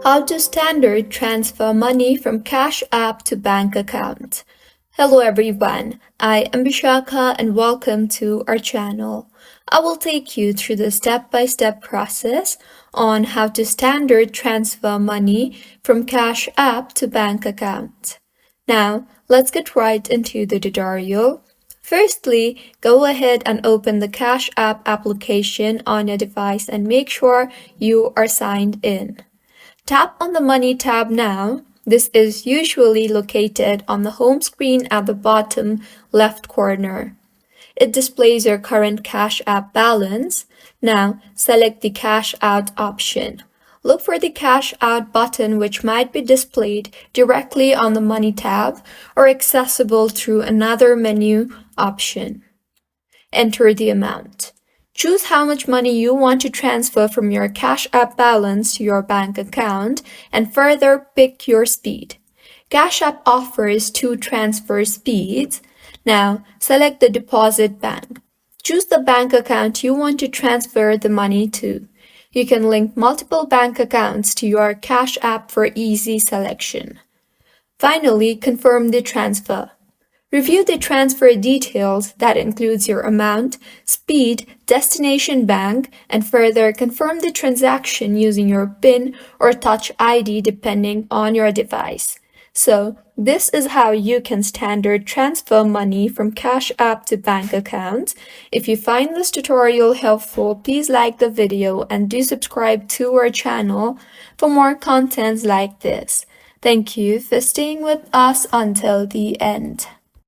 How to standard transfer money from Cash App to bank account. Hello everyone, I am Bishaka and welcome to our channel. I will take you through the step-by-step process on how to standard transfer money from Cash App to bank account. Now, let's get right into the tutorial. Firstly, go ahead and open the Cash App application on your device and make sure you are signed in. Tap on the Money tab now. This is usually located on the home screen at the bottom left corner. It displays your current Cash App balance. Now, select the Cash Out option. Look for the Cash Out button, which might be displayed directly on the Money tab or accessible through another menu option. Enter the amount. Choose how much money you want to transfer from your Cash App balance to your bank account and further pick your speed. Cash App offers 2 transfer speeds. Now, select the deposit bank. Choose the bank account you want to transfer the money to. You can link multiple bank accounts to your Cash App for easy selection. Finally, confirm the transfer. Review the transfer details that includes your amount, speed, destination bank, and further confirm the transaction using your PIN or Touch ID depending on your device. So, this is how you can standard transfer money from Cash App to bank account. If you find this tutorial helpful, please like the video and do subscribe to our channel for more contents like this. Thank you for staying with us until the end.